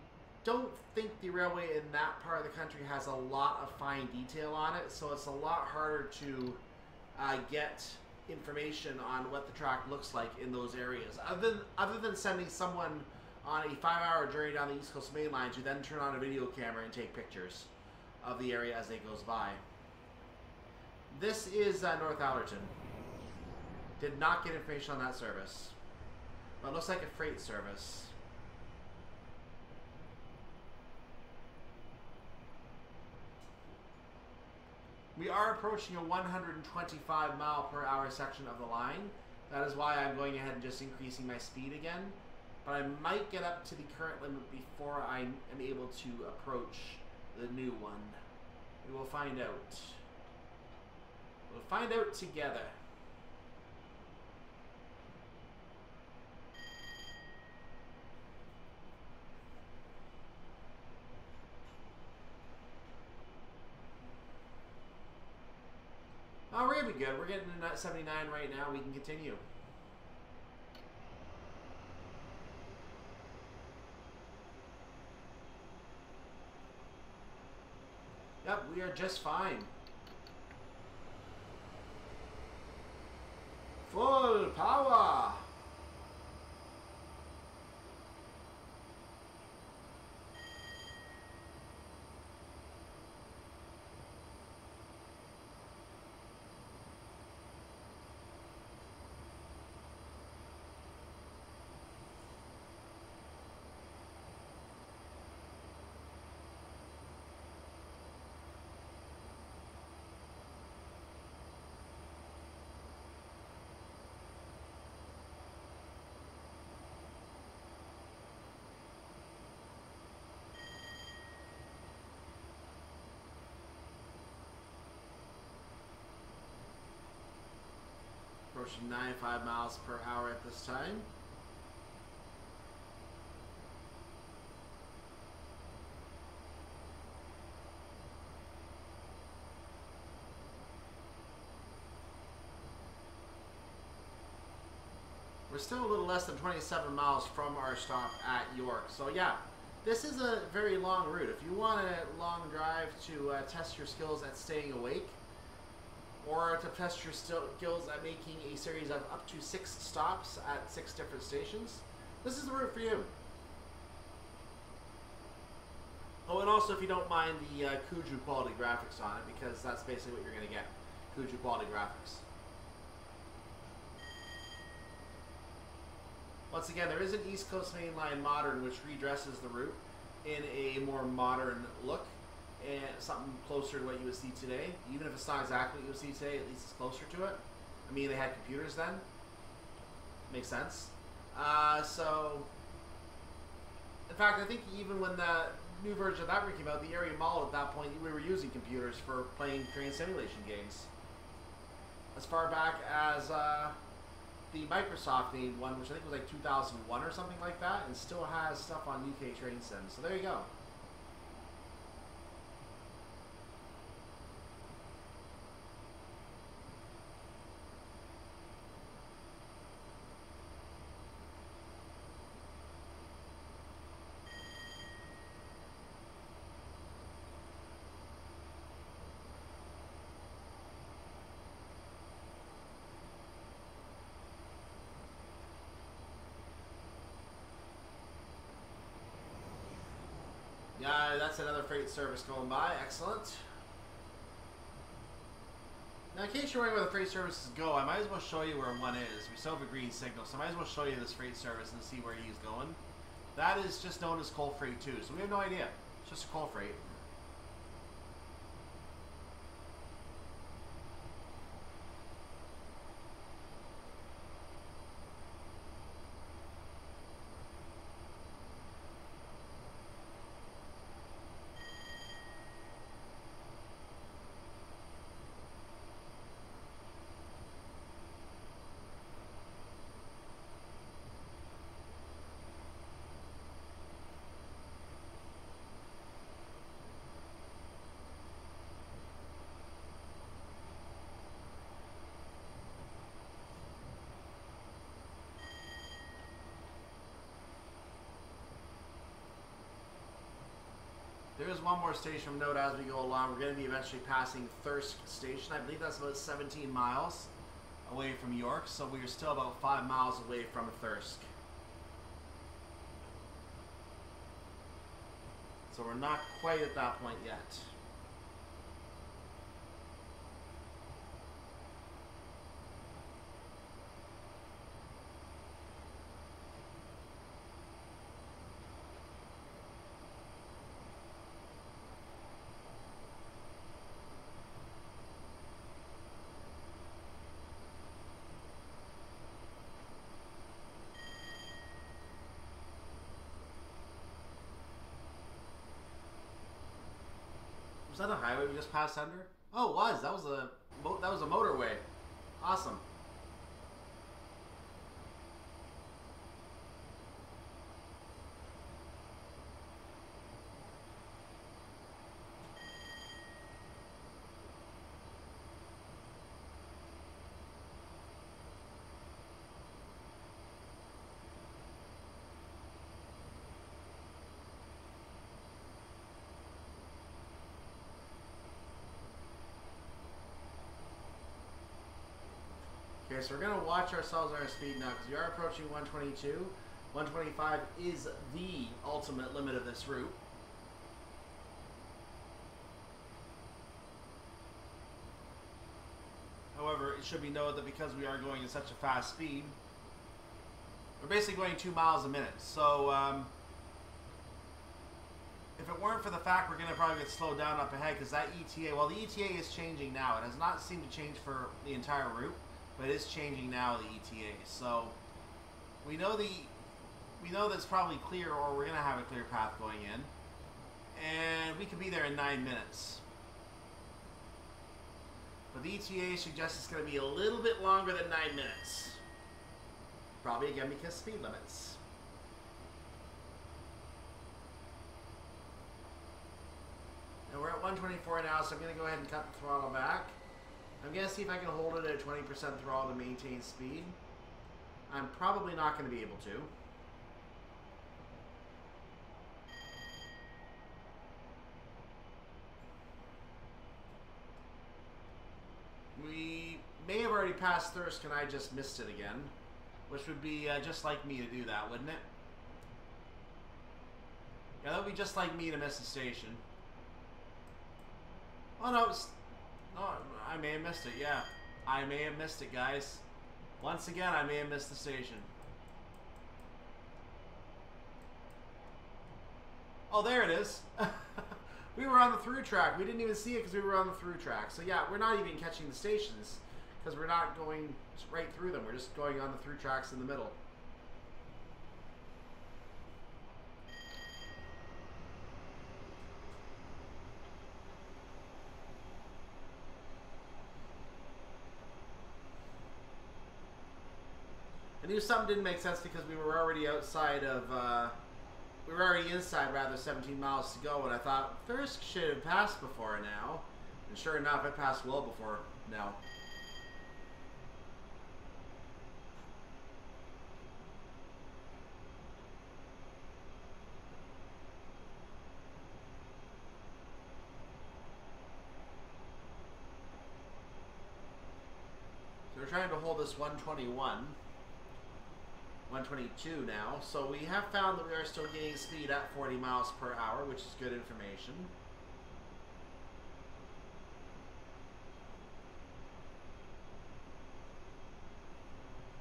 don't think the railway in that part of the country has a lot of fine detail on it, so it's a lot harder to get information on what the track looks like in those areas. Other than sending someone on a 5-hour journey down the East Coast Main Line to then turn on a video camera and take pictures of the area as it goes by. This is Northallerton. Did not get information on that service. But it looks like a freight service. We are approaching a 125 mile per hour section of the line. That is why I'm going ahead and just increasing my speed again. But I might get up to the current limit before I am able to approach the new one. We will find out. We'll find out together. Oh, we're gonna be good. We're getting to 79 right now. We can continue. Yep, we are just fine. Full power! approaching 95 miles per hour at this time. We're still a little less than 27 miles from our stop at York. So yeah, this is a very long route. If you want a long drive to test your skills at staying awake, or to test your skills at making a series of up to 6 stops at 6 different stations, this is the route for you. Oh, and also if you don't mind the Kuju quality graphics on it, because that's basically what you're going to get. Kuju quality graphics. Once again, there is an East Coast Mainline Modern which redresses the route in a more modern look and something closer to what you would see today. Even if it's not exactly what you would see today, at least it's closer to it. I mean, they had computers then. Makes sense. So, in fact, I think even when the new version of that came out, the area model at that point, we were using computers for playing train simulation games. As far back as the Microsoft made one, which I think was like 2001 or something like that, and still has stuff on UK Train Sim. So there you go. Yeah, that's another freight service going by. Excellent. Now, in case you're wondering where the freight services go, I might as well show you where one is. We still have a green signal, so I might as well show you this freight service and see where he's going. That is just known as coal freight 2, so we have no idea. It's just a coal freight. There is one more station of note as we go along. We're going to be eventually passing Thirsk station. I believe that's about 17 miles away from York, so we are still about 5 miles away from Thirsk. So we're not quite at that point yet. Was that a highway we just passed under? Oh, it was. That was a motorway. Awesome. Okay, so we're going to watch ourselves on our speed now because we are approaching 122. 125 is the ultimate limit of this route. However, it should be noted that because we are going at such a fast speed, we're basically going 2 miles a minute. So, if it weren't for the fact we're going to probably get slowed down up ahead because that ETA, well, the ETA is changing now. It has not seemed to change for the entire route. But it is changing now, the ETA. So we know that's probably clear, or we're going to have a clear path going in. And we could be there in 9 minutes. But the ETA suggests it's going to be a little bit longer than 9 minutes. Probably again because speed limits. And we're at 124 now, so I'm going to go ahead and cut the throttle back. I'm going to see if I can hold it at 20% throttle to maintain speed. I'm probably not going to be able to. We may have already passed Thirsk and I just missed it again. Which would be just like me to do that, wouldn't it? Yeah, that would be just like me to miss the station. Oh no, I may have missed it, yeah. I may have missed it, guys. Once again, I may have missed the station. Oh, there it is. We were on the through track. We didn't even see it because we were on the through track. So yeah, we're not even catching the stations because we're not going right through them. We're just going on the through tracks in the middle. I knew something didn't make sense because we were already outside of, we were already inside rather 17 miles to go, and I thought Thirsk should have passed before now. And sure enough, it passed well before now. So we're trying to hold this 121. 122 now, so we have found that we are still gaining speed at 40 miles per hour, which is good information.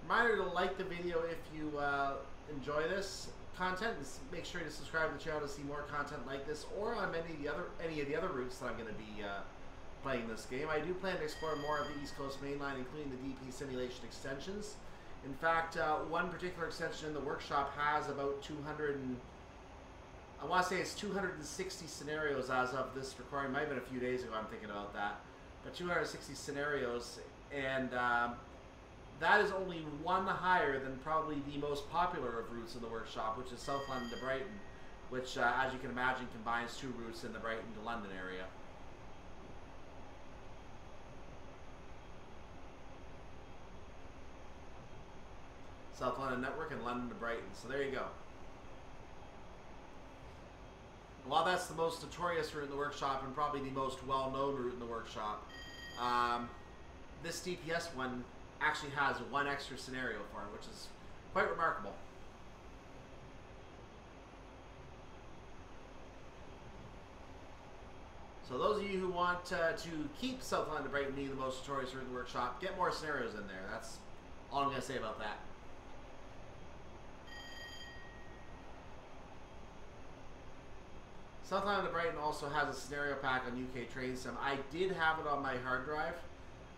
Reminder to like the video if you enjoy this content, and make sure to subscribe to the channel to see more content like this, or on any of the other routes that I'm going to be playing this game. I do plan to explore more of the East Coast Main Line, including the DP simulation extensions. In fact, one particular extension in the workshop has about 200 and I want to say it's 260 scenarios as of this recording. Might have been a few days ago. I'm thinking about that, but 260 scenarios, and that is only one higher than probably the most popular of routes in the workshop, which is South London to Brighton, which, as you can imagine, combines two routes in the Brighton to London area. South London Network and London to Brighton. So there you go. While that's the most notorious route in the workshop and probably the most well-known route in the workshop, this DPS one actually has one extra scenario for it, which is quite remarkable. So those of you who want to keep South London to Brighton being the most notorious route in the workshop, get more scenarios in there. That's all I'm going to say about that. South London to Brighton also has a scenario pack on UK Train Sim. I did have it on my hard drive,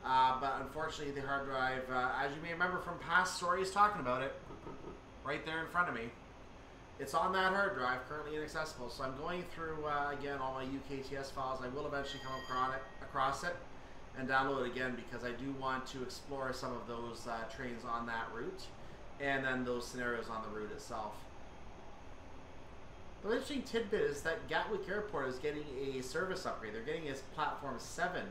but unfortunately the hard drive, as you may remember from past stories talking about it, right there in front of me, it's on that hard drive, currently inaccessible. So I'm going through, again, all my UKTS files. I will eventually come across it and download it again because I do want to explore some of those trains on that route and then those scenarios on the route itself. The interesting tidbit is that Gatwick Airport is getting a service upgrade. They're getting its Platform 7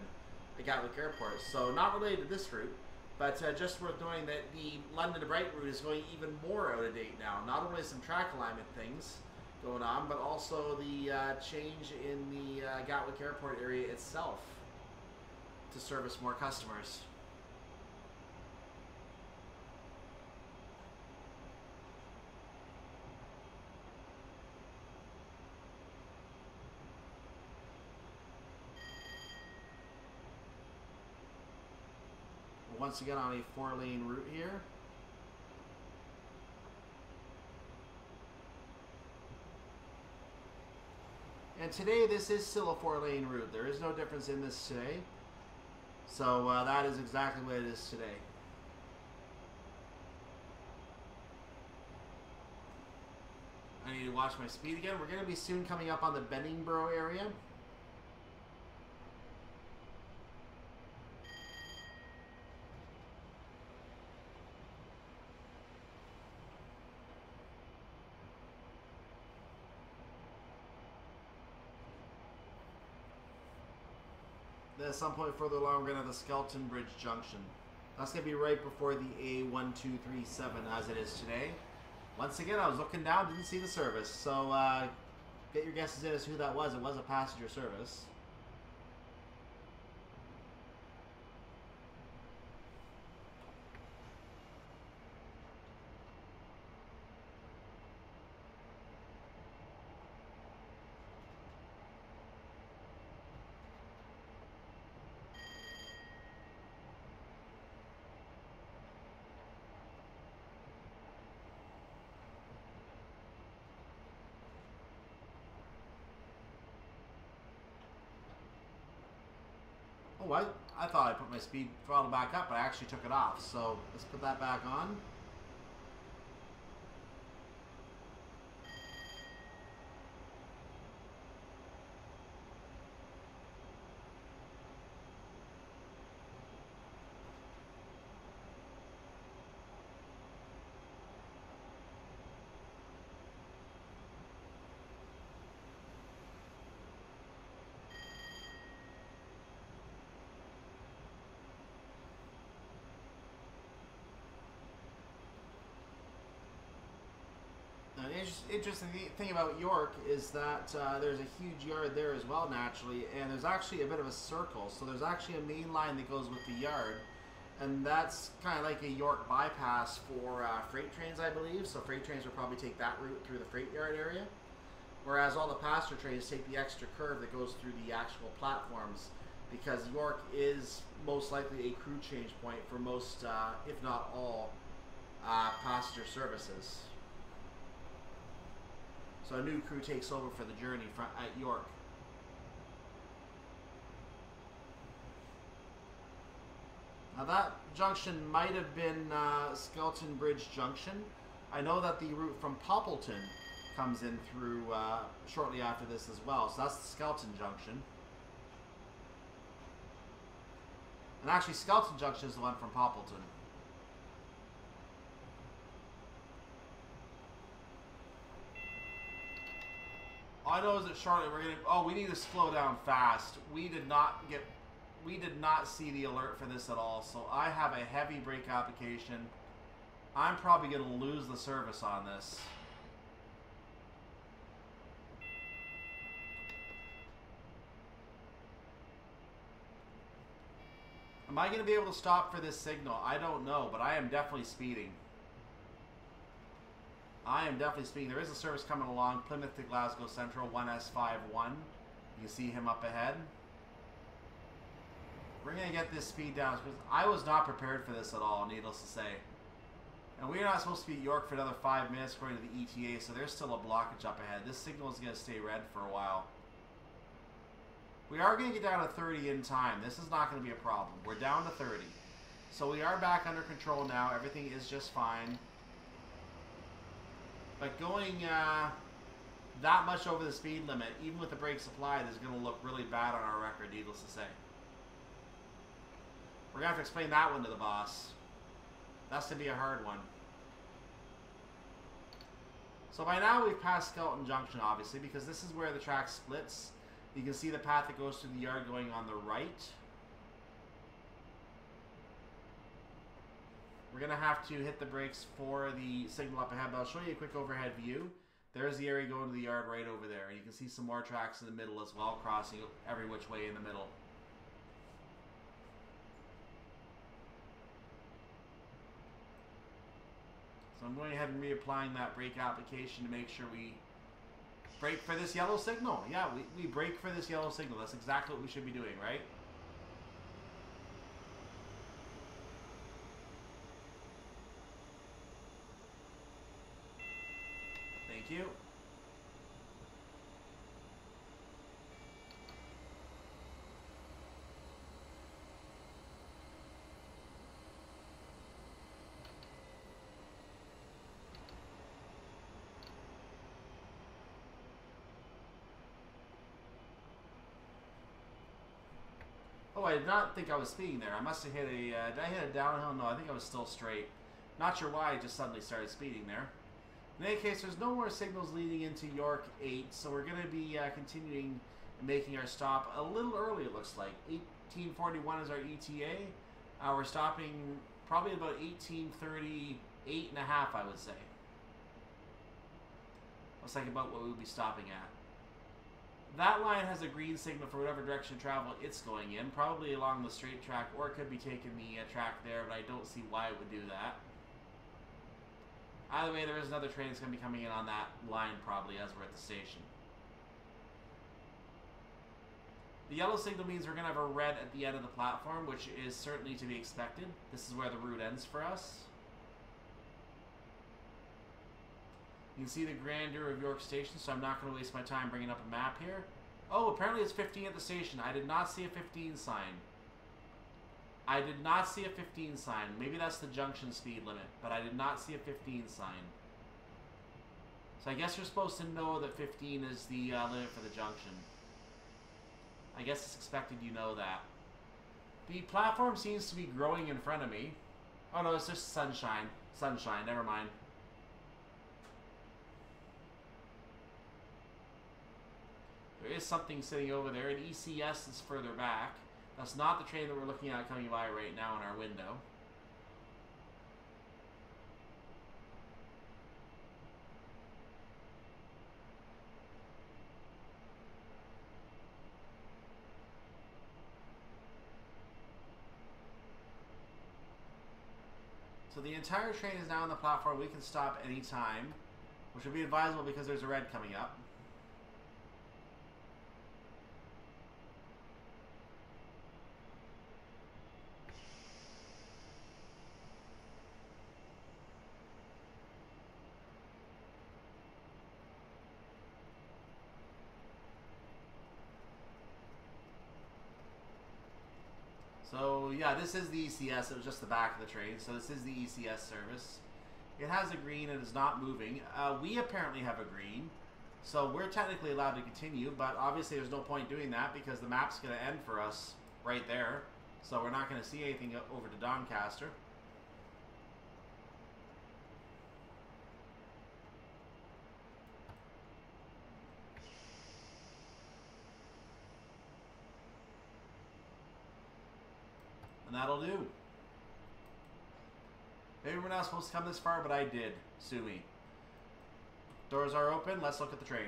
at Gatwick Airport. So not related to this route, but just worth knowing that the London to Brighton route is going even more out of date now. Not only some track alignment things going on, but also the change in the Gatwick Airport area itself to service more customers. Once again on a 4-lane route here. And today this is still a 4-lane route. There is no difference in this today. So that is exactly what it is today. I need to watch my speed again. We're going to be soon coming up on the Benningborough area. Then at some point further along, we're going to have the Skelton Bridge Junction. That's going to be right before the A1237 as it is today. Once again, I was looking down, didn't see the service. So get your guesses in as to who that was. It was a passenger service. Oh, I thought I put my speed throttle back up, but I actually took it off. So let's put that back on. The interesting thing about York is that there's a huge yard there as well, naturally, and there's actually a bit of a circle. So there's actually a main line that goes with the yard, and that's kind of like a York bypass for freight trains, I believe. So freight trains will probably take that route through the freight yard area, whereas all the passenger trains take the extra curve that goes through the actual platforms, because York is most likely a crew change point for most, if not all, passenger services. So a new crew takes over for the journey at York. Now that junction might have been Skelton Bridge Junction. I know that the route from Poppleton comes in through shortly after this as well. So that's the Skelton Junction. And actually Skelton Junction is the one from Poppleton. All I know is that Charlotte, we're gonna. Oh, we need to slow down fast. We did not see the alert for this at all. So I have a heavy brake application. I'm probably gonna lose the service on this. Am I gonna be able to stop for this signal? I don't know, but I am definitely speeding. I am definitely speeding. There is a service coming along, Plymouth to Glasgow Central, 1S51. You can see him up ahead. We're going to get this speed down, because I was not prepared for this at all, needless to say. And we're not supposed to be at York for another 5 minutes according to the ETA, so there's still a blockage up ahead. This signal is going to stay red for a while. We are going to get down to 30 in time. This is not going to be a problem. We're down to 30. So we are back under control now. Everything is just fine. But going that much over the speed limit, even with the brakes applied, is going to look really bad on our record, needless to say. We're going to have to explain that one to the boss. That's going to be a hard one. So by now we've passed Skelton Junction, obviously, because this is where the track splits. You can see the path that goes through the yard going on the right. We're going to have to hit the brakes for the signal up ahead, but I'll show you a quick overhead view. There's the area going to the yard right over there. You can see some more tracks in the middle as well, crossing every which way in the middle. So I'm going ahead and reapplying that brake application to make sure we brake for this yellow signal. Yeah, we brake for this yellow signal. That's exactly what we should be doing, right? Thank you. Oh, I did not think I was speeding there. I must have hit a... did I hit a downhill? No, I think I was still straight. Not sure why I just suddenly started speeding there. In any case, there's no more signals leading into York 8, so we're going to be continuing making our stop a little early, it looks like. 1841 is our ETA. We're stopping probably about 1838 and a half, I would say. Looks like about what we would be stopping at. That line has a green signal for whatever direction of travel it's going in, probably along the straight track, or it could be taking the track there, but I don't see why it would do that. Either way, there is another train that's going to be coming in on that line probably as we're at the station. The yellow signal means we're going to have a red at the end of the platform, which is certainly to be expected. This is where the route ends for us. You can see the grandeur of York Station, so I'm not going to waste my time bringing up a map here. Oh, apparently it's 15 at the station. I did not see a 15 sign. I did not see a 15 sign. Maybe that's the junction speed limit, but I did not see a 15 sign. So I guess you're supposed to know that 15 is the limit for the junction. I guess it's expected you know that. The platform seems to be growing in front of me. Oh no, it's just sunshine. Sunshine, never mind. There is something sitting over there, and ECS is further back. That's not the train that we're looking at coming by right now in our window. So the entire train is now on the platform. We can stop any time, which would be advisable because there's a red coming up. So yeah, this is the ECS. It was just the back of the train. So this is the ECS service. It has a green and is not moving. We apparently have a green. So we're technically allowed to continue, but obviously there's no point doing that because the map's going to end for us right there. So we're not going to see anything over to Doncaster. And that'll do. Maybe we're not supposed to come this far, but I did. Sue me. Doors are open. Let's look at the train.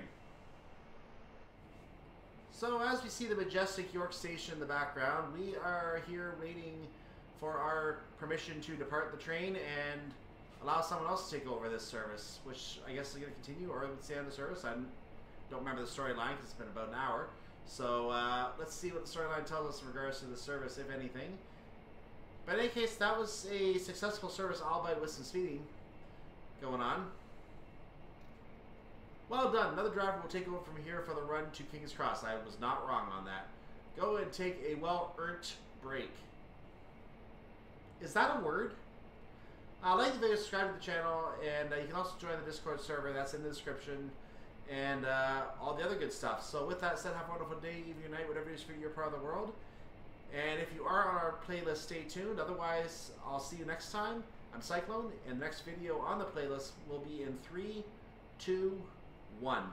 So as we see the majestic York Station in the background, we are here waiting for our permission to depart the train and allow someone else to take over this service, which I guess is going to continue, or it would stay on the service. I don't remember the storyline because it's been about an hour. So let's see what the storyline tells us in regards to the service, if anything. But in any case, that was a successful service, albeit with some speeding going on. Well done. Another driver will take over from here for the run to King's Cross. I was not wrong on that. Go and take a well-earned break. Is that a word? Like the video, subscribe to the channel, and you can also join the Discord server. That's in the description, and all the other good stuff. So with that said, have a wonderful day, evening, night, whatever it is for your part of the world. And if you are on our playlist, stay tuned. Otherwise, I'll see you next time. I'm Cyclone, and the next video on the playlist will be in 3, 2, 1.